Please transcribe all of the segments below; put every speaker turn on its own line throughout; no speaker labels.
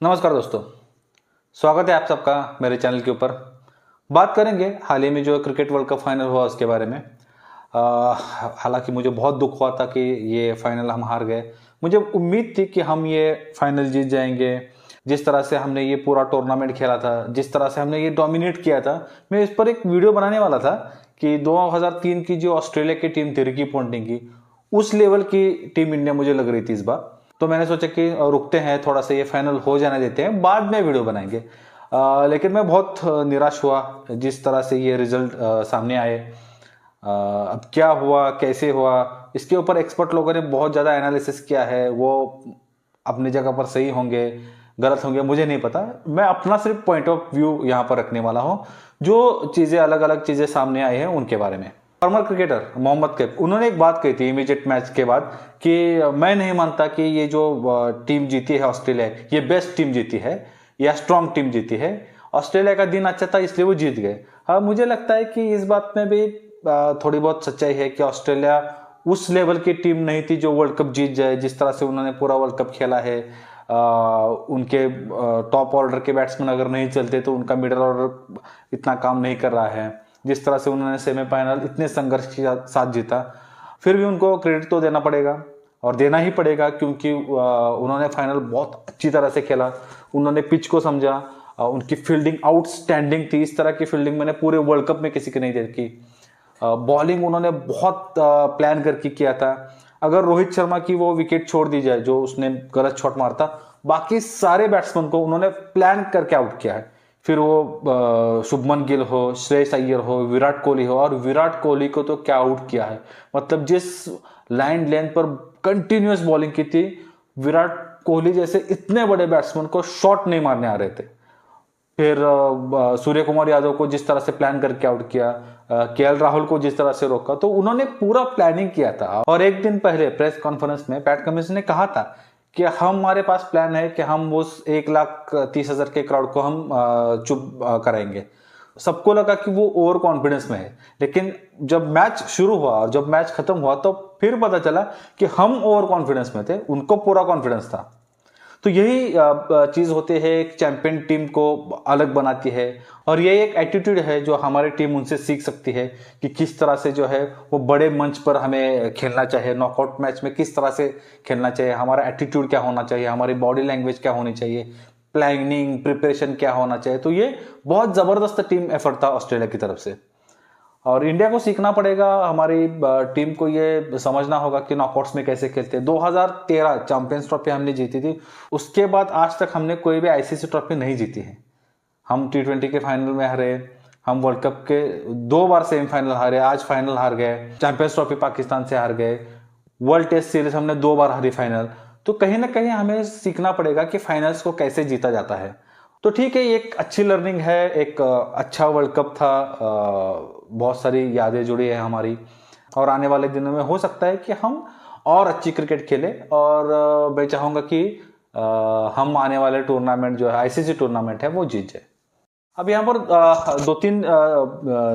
नमस्कार दोस्तों, स्वागत है आप सबका मेरे चैनल के ऊपर। बात करेंगे हाल ही में जो क्रिकेट वर्ल्ड कप फाइनल हुआ उसके बारे में। हालांकि मुझे बहुत दुख हुआ था कि ये फाइनल हम हार गए। मुझे उम्मीद थी कि हम ये फाइनल जीत जाएंगे। जिस तरह से हमने ये पूरा टूर्नामेंट खेला था, जिस तरह से हमने ये डोमिनेट किया था, मैं इस पर एक वीडियो बनाने वाला था कि 2003 की जो ऑस्ट्रेलिया की टीम थी रिकी पॉन्टिंग की, उस लेवल की टीम इंडिया मुझे लग रही थी इस बार। तो मैंने सोचा कि रुकते हैं, थोड़ा सा ये फाइनल हो जाने देते हैं, बाद में वीडियो बनाएंगे। लेकिन मैं बहुत निराश हुआ जिस तरह से ये रिजल्ट सामने आए। अब क्या हुआ, कैसे हुआ, इसके ऊपर एक्सपर्ट लोगों ने बहुत ज़्यादा एनालिसिस किया है। वो अपनी जगह पर सही होंगे, गलत होंगे, मुझे नहीं पता। मैं अपना सिर्फ पॉइंट ऑफ व्यू यहाँ पर रखने वाला हूँ। जो चीज़ें अलग अलग चीज़ें सामने आई हैं उनके बारे में। फॉर्मर क्रिकेटर मोहम्मद कैफ, उन्होंने एक बात कही थी इमीडिएट मैच के बाद कि मैं नहीं मानता कि ये जो टीम जीती है ऑस्ट्रेलिया, ये बेस्ट टीम जीती है या स्ट्रांग टीम जीती है। ऑस्ट्रेलिया का दिन अच्छा था इसलिए वो जीत गए। हाँ, मुझे लगता है कि इस बात में भी थोड़ी बहुत सच्चाई है कि ऑस्ट्रेलिया उस लेवल की टीम नहीं थी जो वर्ल्ड कप जीत जाए। जिस तरह से उन्होंने पूरा वर्ल्ड कप खेला है, उनके टॉप ऑर्डर के बैट्समैन अगर नहीं चलते तो उनका मिडिल ऑर्डर इतना काम नहीं कर रहा है। जिस तरह से उन्होंने सेमीफाइनल इतने संघर्ष के साथ जीता, फिर भी उनको क्रेडिट तो देना पड़ेगा और देना ही पड़ेगा, क्योंकि उन्होंने फाइनल बहुत अच्छी तरह से खेला। उन्होंने पिच को समझा, उनकी फील्डिंग आउटस्टैंडिंग थी। इस तरह की फील्डिंग मैंने पूरे वर्ल्ड कप में किसी की नहीं देखी। बॉलिंग उन्होंने बहुत प्लान करके किया था। अगर रोहित शर्मा की वो विकेट छोड़ दी जाए जो उसने गलत शॉट मारता, बाकी सारे बैट्समैन को उन्होंने प्लान करके आउट किया है। फिर वो शुभमन गिल हो, श्रेयस अय्यर हो, विराट कोहली हो, और विराट कोहली को तो क्या आउट किया है। मतलब जिस लाइन लेंथ पर कंटिन्यूअस बॉलिंग की थी, विराट कोहली जैसे इतने बड़े बैट्समैन को शॉट नहीं मारने आ रहे थे। फिर सूर्य कुमार यादव को जिस तरह से प्लान करके आउट किया, केएल राहुल को जिस तरह से रोका, तो उन्होंने पूरा प्लानिंग किया था। और एक दिन पहले प्रेस कॉन्फ्रेंस में पैट कमिंस ने कहा था कि हमारे पास प्लान है कि हम उस 1,30,000 के क्राउड को हम चुप कराएंगे। सबको लगा कि वो ओवर कॉन्फिडेंस में है, लेकिन जब मैच शुरू हुआ और जब मैच खत्म हुआ तो फिर पता चला कि हम ओवर कॉन्फिडेंस में थे, उनको पूरा कॉन्फिडेंस था। तो यही चीज होती है, एक चैंपियन टीम को अलग बनाती है। और ये एक एटीट्यूड है जो हमारी टीम उनसे सीख सकती है कि किस तरह से जो है वो बड़े मंच पर हमें खेलना चाहिए, नॉकआउट मैच में किस तरह से खेलना चाहिए, हमारा एटीट्यूड क्या होना चाहिए, हमारी बॉडी लैंग्वेज क्या होनी चाहिए, प्लानिंग प्रिपरेशन क्या होना चाहिए। तो ये बहुत जबरदस्त टीम एफर्ट था ऑस्ट्रेलिया की तरफ से, और इंडिया को सीखना पड़ेगा। हमारी टीम को ये समझना होगा कि नॉकआउट्स में कैसे खेलते हैं। 2013 चैंपियंस ट्रॉफी हमने जीती थी, उसके बाद आज तक हमने कोई भी आईसीसी ट्रॉफी नहीं जीती है। हम टी20 के फाइनल में हारे, हम वर्ल्ड कप के 2 बार सेमीफाइनल हारे, आज फाइनल हार गए, चैंपियंस ट्रॉफी पाकिस्तान से हार गए, वर्ल्ड टेस्ट सीरीज हमने 2 बार हारी फाइनल। तो कहीं ना कहीं हमें सीखना पड़ेगा कि फाइनल्स को कैसे जीता जाता है। तो ठीक है, एक अच्छी लर्निंग है, एक अच्छा वर्ल्ड कप था, बहुत सारी यादें जुड़ी है हमारी। और आने वाले दिनों में हो सकता है कि हम और अच्छी क्रिकेट खेलें, और मैं चाहूँगा कि हम आने वाले टूर्नामेंट जो है आईसीसी टूर्नामेंट है वो जीत जाए। अब यहाँ पर 2-3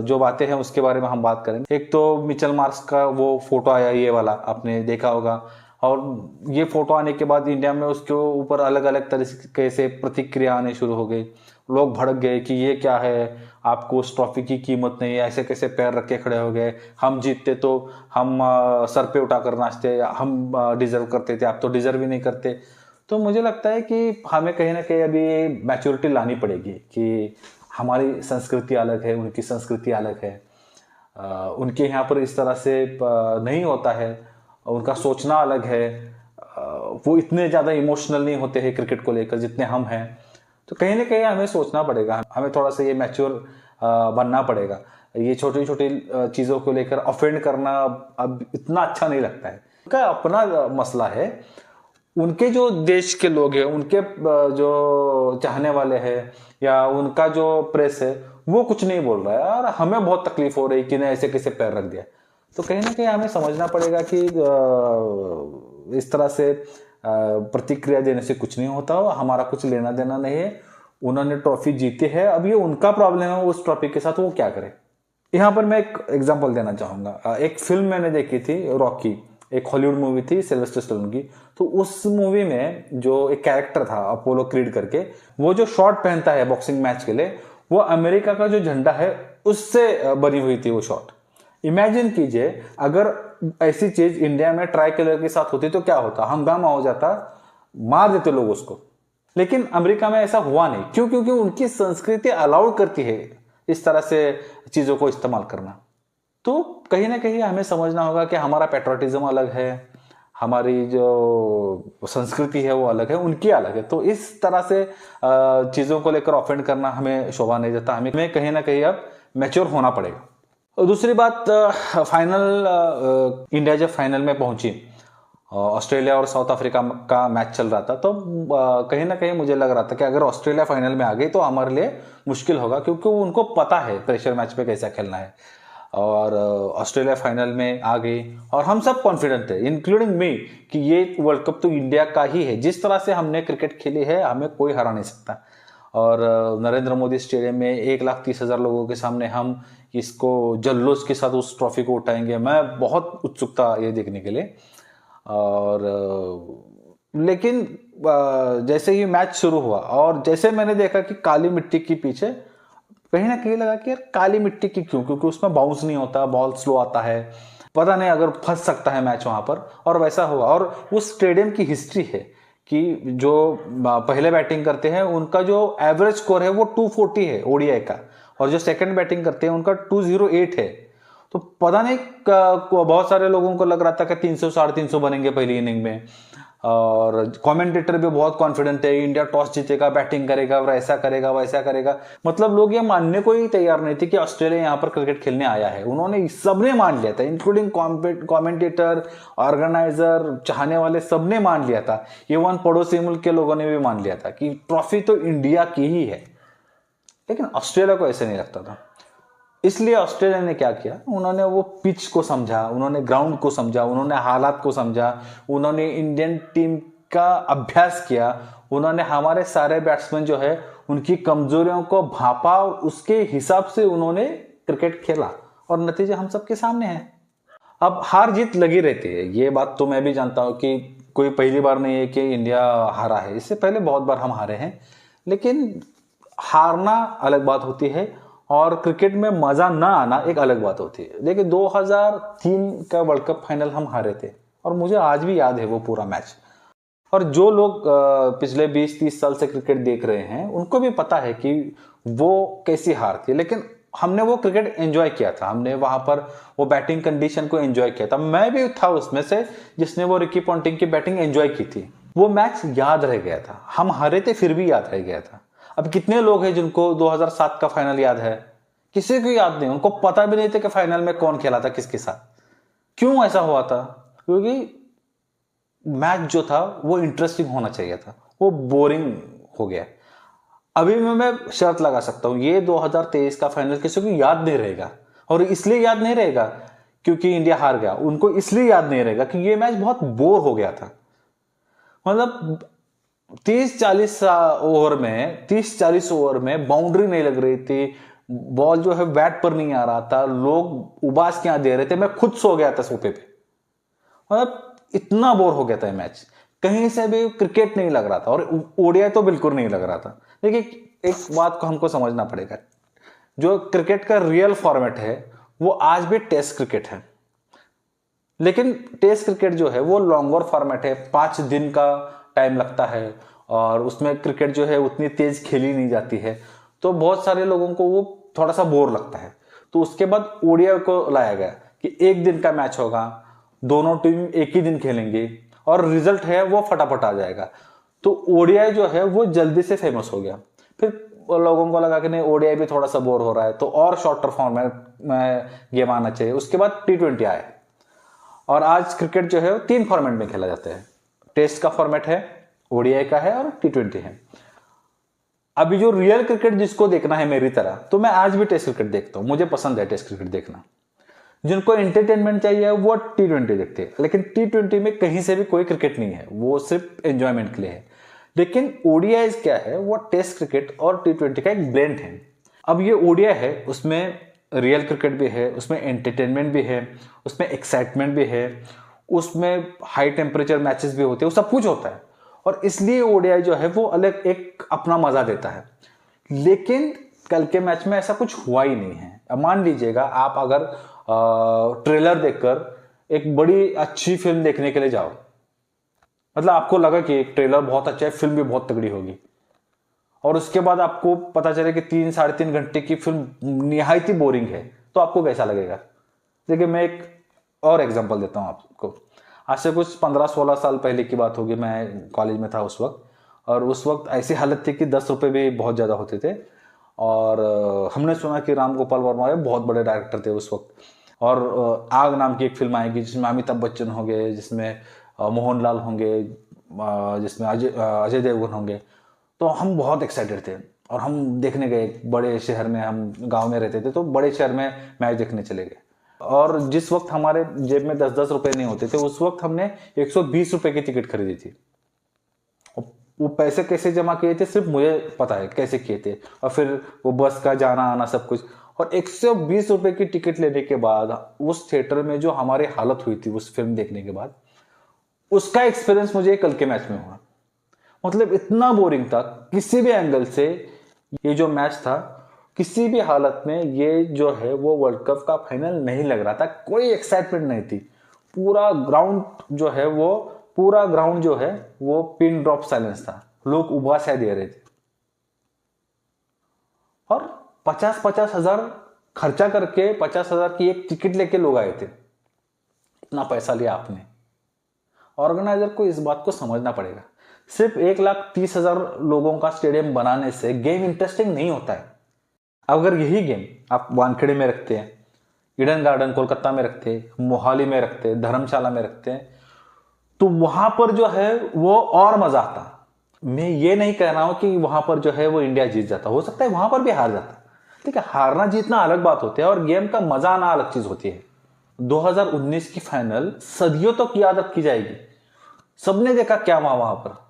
जो बातें हैं उसके बारे में हम बात करेंगे। एक तो मिचेल मार्श का वो फोटो आया, ये वाला आपने देखा होगा, और ये फोटो आने के बाद इंडिया में उसके ऊपर अलग अलग तरीके से प्रतिक्रिया आने शुरू हो गई। लोग भड़क गए कि ये क्या है, आपको उस ट्रॉफी की कीमत नहीं है, ऐसे कैसे पैर रख के खड़े हो गए, हम जीतते तो हम सर पे उठाकर नाचते, हम डिजर्व करते थे, आप तो डिजर्व ही नहीं करते। तो मुझे लगता है कि हमें कहीं ना कहीं अभी मैच्योरिटी लानी पड़ेगी कि हमारी संस्कृति अलग है, उनकी संस्कृति अलग है। उनके यहाँ पर इस तरह से नहीं होता है, उनका सोचना अलग है। वो इतने ज़्यादा इमोशनल नहीं होते हैं क्रिकेट को लेकर जितने हम हैं। तो कहीं ना कहीं हमें सोचना पड़ेगा, हमें थोड़ा सा ये मैच्योर बनना पड़ेगा। ये छोटी छोटी चीज़ों को लेकर ऑफेंड करना अब इतना अच्छा नहीं लगता है। उनका अपना मसला है, उनके जो देश के लोग हैं, उनके जो चाहने वाले हैं, या उनका जो प्रेस है, वो कुछ नहीं बोल रहा है और हमें बहुत तकलीफ हो रही कि ने ऐसे कैसे पैर रख दिया। तो कहीं ना कहीं हमें समझना पड़ेगा कि इस तरह से प्रतिक्रिया देने से कुछ नहीं होता, हमारा कुछ लेना देना नहीं है। उन्होंने ट्रॉफी जीती है, अब ये उनका प्रॉब्लम है, उस ट्रॉफी के साथ वो क्या करे। यहाँ पर मैं एक एग्जांपल देना चाहूंगा। एक फिल्म मैंने देखी थी, रॉकी, एक हॉलीवुड मूवी थी सिल्वेस्टर स्टैलोन की। तो उस मूवी में जो एक कैरेक्टर था अपोलो क्रीड करके, वो जो शॉर्ट पहनता है बॉक्सिंग मैच के लिए, वो अमेरिका का जो झंडा है उससे बनी हुई थी वो शॉर्ट। इमेजिन कीजिए अगर ऐसी चीज इंडिया में ट्राई कलर के साथ होती तो क्या होता, हंगामा हो जाता, मार देते लोग उसको। लेकिन अमेरिका में ऐसा हुआ नहीं। क्यों? क्योंकि उनकी संस्कृति अलाउड करती है इस तरह से चीजों को इस्तेमाल करना। तो कहीं ना कहीं हमें समझना होगा कि हमारा पेट्रोटिज्म अलग है, हमारी जो संस्कृति है वो अलग है, उनकी अलग है। तो इस तरह से चीजों को लेकर ऑफेंड करना हमें शोभा नहीं देता। हमें कहीं ना कहीं अब मैच्योर होना पड़ेगा। और दूसरी बात, इंडिया जब फाइनल में पहुंची, ऑस्ट्रेलिया और साउथ अफ्रीका का मैच चल रहा था, तो कहीं ना कहीं मुझे लग रहा था कि अगर ऑस्ट्रेलिया फाइनल में आ गई तो हमारे लिए मुश्किल होगा, क्योंकि उनको पता है प्रेशर मैच पे कैसा खेलना है। और ऑस्ट्रेलिया फाइनल में आ गई और हम सब कॉन्फिडेंट थे, इंक्लूडिंग मी, कि ये वर्ल्ड कप तो इंडिया का ही है। जिस तरह से हमने क्रिकेट खेली है हमें कोई हरा नहीं सकता। और नरेंद्र मोदी स्टेडियम में 1,30,000 लोगों के सामने हम इसको जल्लोष के साथ उस ट्रॉफी को उठाएंगे। मैं बहुत उत्सुक था ये देखने के लिए। और लेकिन जैसे ही मैच शुरू हुआ और जैसे मैंने देखा कि काली मिट्टी के पीछे, कहीं ना कहीं लगा कि यार काली मिट्टी की क्यों, क्योंकि उसमें बाउंस नहीं होता, बॉल स्लो आता है, पता नहीं अगर फंस सकता है मैच वहां पर। और वैसा हुआ। और उस स्टेडियम की हिस्ट्री है कि जो पहले बैटिंग करते हैं उनका जो एवरेज स्कोर है वो 240 है ओडीआई का, और जो सेकंड बैटिंग करते हैं उनका 208 है। तो पता नहीं बहुत सारे लोगों को लग रहा था कि 300 350 बनेंगे पहली इनिंग में। और कमेंटेटर भी बहुत कॉन्फिडेंट है, इंडिया टॉस जीतेगा, बैटिंग करेगा और ऐसा करेगा वैसा करेगा। मतलब लोग ये मानने को ही तैयार नहीं थे कि ऑस्ट्रेलिया यहाँ पर क्रिकेट खेलने आया है। उन्होंने सबने मान लिया था, इंक्लूडिंग कमेंटेटर, ऑर्गेनाइजर, चाहने वाले, सबने मान लिया था। इवन पड़ोसी मुल्क के लोगों ने भी मान लिया था कि ट्रॉफी तो इंडिया की ही है। लेकिन ऑस्ट्रेलिया को ऐसे नहीं लगता था। इसलिए ऑस्ट्रेलिया ने क्या किया, उन्होंने वो पिच को समझा, उन्होंने ग्राउंड को समझा, उन्होंने हालात को समझा, उन्होंने इंडियन टीम का अभ्यास किया, उन्होंने हमारे सारे बैट्समैन जो है उनकी कमजोरियों को भापा, उसके हिसाब से उन्होंने क्रिकेट खेला और नतीजे हम सबके सामने है। अब हार जीत लगी रहती है, ये बात तो मैं भी जानता हूं कि कोई पहली बार नहीं है कि इंडिया हारा है, इससे पहले बहुत बार हम हारे हैं। लेकिन हारना अलग बात होती है और क्रिकेट में मजा ना आना एक अलग बात होती है। देखिए 2003 का वर्ल्ड कप फाइनल हम हारे थे और मुझे आज भी याद है वो पूरा मैच। और जो लोग पिछले 20-30 साल से क्रिकेट देख रहे हैं उनको भी पता है कि वो कैसी हार थी। लेकिन हमने वो क्रिकेट एंजॉय किया था, हमने वहां पर वो बैटिंग कंडीशन को एंजॉय किया था। मैं भी था उसमें से जिसने वो रिकी पॉन्टिंग की बैटिंग एंजॉय की थी। वो मैच याद रह गया था, हम हारे थे फिर भी याद रह गया था। अब कितने लोग हैं जिनको 2007 का फाइनल याद है? किसी को याद नहीं, उनको पता भी नहीं था कि फाइनल में कौन खेला था किसके साथ। क्यों ऐसा हुआ था? क्योंकि मैच जो था वो इंटरेस्टिंग होना चाहिए था, वो बोरिंग हो गया। अभी मैं शर्त लगा सकता हूं ये 2023 का फाइनल किसी को याद नहीं रहेगा। और इसलिए याद नहीं रहेगा क्योंकि इंडिया हार गया, उनको इसलिए याद नहीं रहेगा कि ये मैच बहुत बोर हो गया था। मतलब 30-40 ओवर में बाउंड्री नहीं लग रही थी, बॉल जो है बैट पर नहीं आ रहा था, लोग उबास क्या दे रहे थे, मैं खुद सो गया था सोफे पे। मतलब इतना बोर हो गया था मैच, कहीं से भी क्रिकेट नहीं लग रहा था और ओडीआई तो बिल्कुल नहीं लग रहा था। देखिए एक बात को हमको समझना पड़ेगा, जो क्रिकेट का रियल फॉर्मेट है वो आज भी टेस्ट क्रिकेट है। लेकिन टेस्ट क्रिकेट जो है वो लॉन्गर फॉर्मेट है, 5 दिन का टाइम लगता है और उसमें क्रिकेट जो है उतनी तेज खेली नहीं जाती है। तो बहुत सारे लोगों को वो थोड़ा सा बोर लगता है। तो उसके बाद ओडीआई को लाया गया कि 1 दिन का मैच होगा, दोनों टीम एक ही दिन खेलेंगे और रिजल्ट है वो फटाफट आ जाएगा। तो ओडीआई जो है वो जल्दी से फेमस हो गया। फिर लोगों को लगा कि नहीं ओडीआई भी थोड़ा सा बोर हो रहा है तो और शॉर्टर फॉर्मेट में गेम आना चाहिए। उसके बाद T20 आए और आज क्रिकेट जो है 3 फॉर्मेट में खेला जाता है। टेस्ट का फॉर्मेट है, ओडीआई का है और T20 है। अभी जो रियल क्रिकेट जिसको देखना है मेरी तरह, तो मैं आज भी टेस्ट क्रिकेट देखता हूं, मुझे पसंद है टेस्ट क्रिकेट देखना। जिनको एंटरटेनमेंट चाहिए वो T20 देखते हैं। लेकिन T20 में कहीं से भी कोई क्रिकेट नहीं है, वो सिर्फ एंजॉयमेंट के लिए है। लेकिन ओडीआई क्या है, वो टेस्ट क्रिकेट और T20 का एक ब्लेंड है। अब ये ओडीआई है, उसमें रियल क्रिकेट भी है, उसमें एंटरटेनमेंट भी है, उसमें एक्साइटमेंट भी है, उसमें हाई टेम्परेचर मैचेस भी होते हैं, वो सब कुछ होता है, और इसलिए ओडीआई जो है वो अलग एक अपना मजा देता है। लेकिन कल के मैच में ऐसा कुछ हुआ ही नहीं है। अब मान लीजिएगा आप अगर ट्रेलर देखकर एक बड़ी अच्छी फिल्म देखने के लिए जाओ, मतलब आपको लगा कि एक ट्रेलर बहुत अच्छा है, फिल्म भी बहुत तगड़ी होगी, और उसके बाद आपको पता चले कि 3-3.5 घंटे की फिल्म निहायत ही बोरिंग है, तो आपको कैसा लगेगा? देखिए मैं एक और एग्जांपल देता हूं आपको। आज से कुछ 15-16 साल पहले की बात होगी, मैं कॉलेज में था उस वक्त, और उस वक्त ऐसी हालत थी कि 10 रुपये भी बहुत ज़्यादा होते थे। और हमने सुना कि राम गोपाल वर्मा बहुत बड़े डायरेक्टर थे उस वक्त, और आग नाम की एक फिल्म आएगी जिसमें अमिताभ बच्चन होंगे, जिसमें मोहनलाल होंगे, जिसमें अजय देवगन होंगे। तो हम बहुत एक्साइटेड थे और हम देखने गए बड़े शहर में, हम गांव में रहते थे तो बड़े शहर में मैच देखने चले गए। और जिस वक्त हमारे जेब में 10-10 रुपए नहीं होते थे, उस वक्त हमने 120 रुपए की टिकट खरीदी थी। वो पैसे कैसे जमा किए थे सिर्फ मुझे पता है कैसे किए थे, और फिर वो बस का जाना आना सब कुछ। और 120 रुपए की टिकट लेने के बाद उस थिएटर में जो हमारी हालत हुई थी उस फिल्म देखने के बाद, उसका एक्सपीरियंस मुझे कल के मैच में हुआ। मतलब इतना बोरिंग था किसी भी एंगल से। ये जो मैच था, किसी भी हालत में ये जो है वो वर्ल्ड कप का फाइनल नहीं लग रहा था, कोई एक्साइटमेंट नहीं थी। पूरा ग्राउंड जो है वो पूरा ग्राउंड जो है वो पिन ड्रॉप साइलेंस था, लोग उबासियां दे रहे थे। और 50-50 हजार खर्चा करके 50,000 की एक टिकट लेके लोग आए थे। इतना पैसा लिया आपने, ऑर्गेनाइजर को इस बात को समझना पड़ेगा। सिर्फ 1,30,000 लोगों का स्टेडियम बनाने से गेम इंटरेस्टिंग नहीं होता है। अगर यही गेम आप वानखेड़े में रखते हैं, ईडन गार्डन कोलकाता में रखते हैं, मोहाली में रखते हैं, धर्मशाला में रखते हैं, तो वहां पर जो है वो और मजा आता। मैं ये नहीं कह रहा हूं कि वहां पर जो है वो इंडिया जीत जाता, हो सकता है वहां पर भी हार जाता। ठीक है, हारना जीतना अलग बात होती है और गेम का मजा आना अलग चीज होती है। 2019 की फाइनल सदियों तक याद रखी जाएगी। सबने देखा क्या वहां पर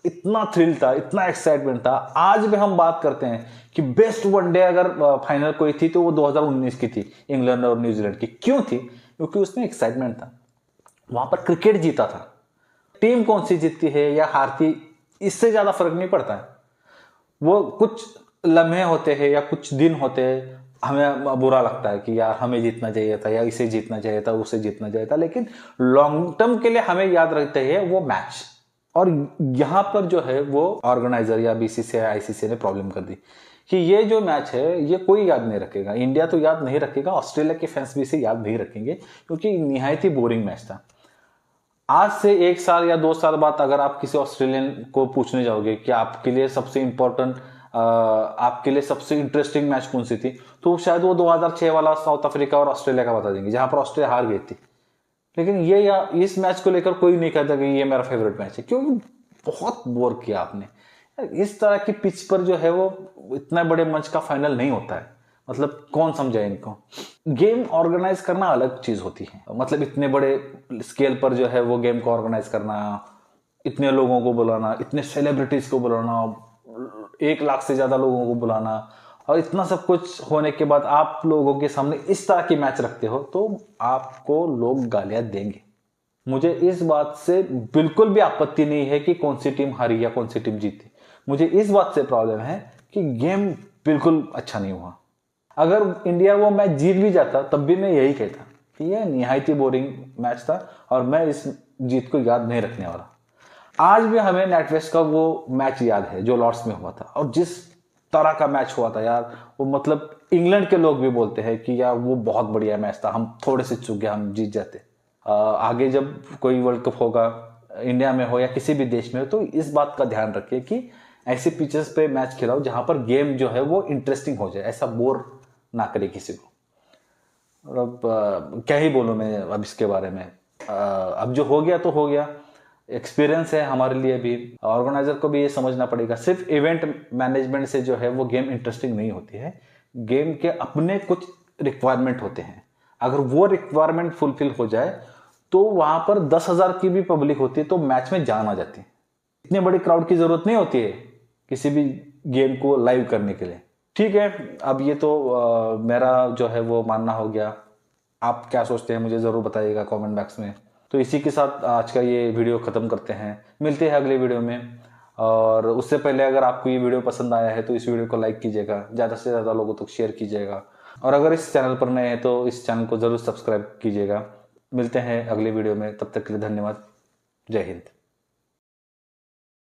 इतना थ्रिल था, इतना एक्साइटमेंट था। आज भी हम बात करते हैं कि बेस्ट वनडे अगर फाइनल कोई थी तो वो 2019 की थी, इंग्लैंड और न्यूजीलैंड की। क्यों थी? क्योंकि उसमें एक्साइटमेंट था, वहां पर क्रिकेट जीता था। टीम कौन सी जीतती है या हारती, इससे ज्यादा फर्क नहीं पड़ता है। वो कुछ लम्हे होते हैं या कुछ दिन होते हैं, हमें बुरा लगता है कि यार हमें जीतना चाहिए था, या इसे जीतना चाहिए था, उसे जीतना चाहिए था, लेकिन लॉन्ग टर्म के लिए हमें याद रखते हैं वो मैच। और यहां पर जो है वो ऑर्गेनाइजर या बीसीसीआई आईसीसी ने प्रॉब्लम कर दी कि ये जो मैच है ये कोई याद नहीं रखेगा। इंडिया तो याद नहीं रखेगा, ऑस्ट्रेलिया के फैंस भी इसे याद नहीं रखेंगे, क्योंकि निहायत ही बोरिंग मैच था। आज से 1 साल या 2 साल बाद अगर आप किसी ऑस्ट्रेलियन को पूछने जाओगे कि आपके लिए सबसे इंपॉर्टेंट, आपके लिए सबसे इंटरेस्टिंग मैच कौन सी थी, तो शायद वो 2006 वाला साउथ अफ्रीका और ऑस्ट्रेलिया का बता देंगे, जहां पर ऑस्ट्रेलिया हार गई थी। लेकिन ये या इस मैच को लेकर कोई नहीं कहता कि ये मेरा फेवरेट मैच है, क्योंकि बहुत बोर किया आपने। इस तरह की पिच पर जो है वो इतना बड़े मंच का फाइनल नहीं होता है। मतलब कौन समझाए इनको? गेम ऑर्गेनाइज करना अलग चीज होती है, मतलब इतने बड़े स्केल पर जो है वो गेम को ऑर्गेनाइज करना, इतने लोगों को बुलाना, इतने सेलिब्रिटीज को बुलाना, 1 लाख से ज्यादा लोगों को बुलाना, और इतना सब कुछ होने के बाद आप लोगों के सामने इस तरह की मैच रखते हो तो आपको लोग गालियां देंगे। मुझे इस बात से बिल्कुल भी आपत्ति नहीं है कि कौन सी टीम हारी या कौन सी टीम जीती। मुझे इस बात से प्रॉब्लम है कि गेम बिल्कुल अच्छा नहीं हुआ। अगर इंडिया वो मैच जीत भी जाता तब भी मैं यही कहता कि यह निहायत ही बोरिंग मैच था और मैं इस जीत को याद नहीं रखने वाला। आज भी हमें नेटवेस्ट का वो मैच याद है जो लॉर्ड्स में हुआ था, और जिस तरह का मैच हुआ था यार, वो मतलब इंग्लैंड के लोग भी बोलते हैं कि यार वो बहुत बढ़िया मैच था, हम थोड़े से चूक गए, हम जीत जाते। आगे जब कोई वर्ल्ड कप होगा, इंडिया में हो या किसी भी देश में हो, तो इस बात का ध्यान रखिए कि ऐसे पिचेस पे मैच खिलाओ जहां पर गेम जो है वो इंटरेस्टिंग हो जाए, ऐसा बोर ना करे किसी को। और अब क्या ही बोलूं मैं अब इसके बारे में। अब जो हो गया तो हो गया, एक्सपीरियंस है हमारे लिए भी। ऑर्गेनाइजर को भी ये समझना पड़ेगा, सिर्फ इवेंट मैनेजमेंट से जो है वो गेम इंटरेस्टिंग नहीं होती है। गेम के अपने कुछ रिक्वायरमेंट होते हैं, अगर वो रिक्वायरमेंट फुलफिल हो जाए तो वहां पर 10,000 की भी पब्लिक होती है तो मैच में जान आ जाती है। इतनी बड़ी क्राउड की जरूरत नहीं होती है किसी भी गेम को लाइव करने के लिए। ठीक है, अब ये तो मेरा जो है वो मानना हो गया। आप क्या सोचते हैं मुझे जरूर बताइएगा कमेंट बॉक्स में। तो इसी के साथ आज का ये वीडियो ख़त्म करते हैं, मिलते हैं अगले वीडियो में। और उससे पहले अगर आपको ये वीडियो पसंद आया है तो इस वीडियो को लाइक कीजिएगा, ज़्यादा से ज़्यादा लोगों तक शेयर कीजिएगा, और अगर इस चैनल पर नए हैं तो इस चैनल को ज़रूर सब्सक्राइब कीजिएगा। मिलते हैं अगले वीडियो में, तब तक के लिए धन्यवाद। जय हिंद।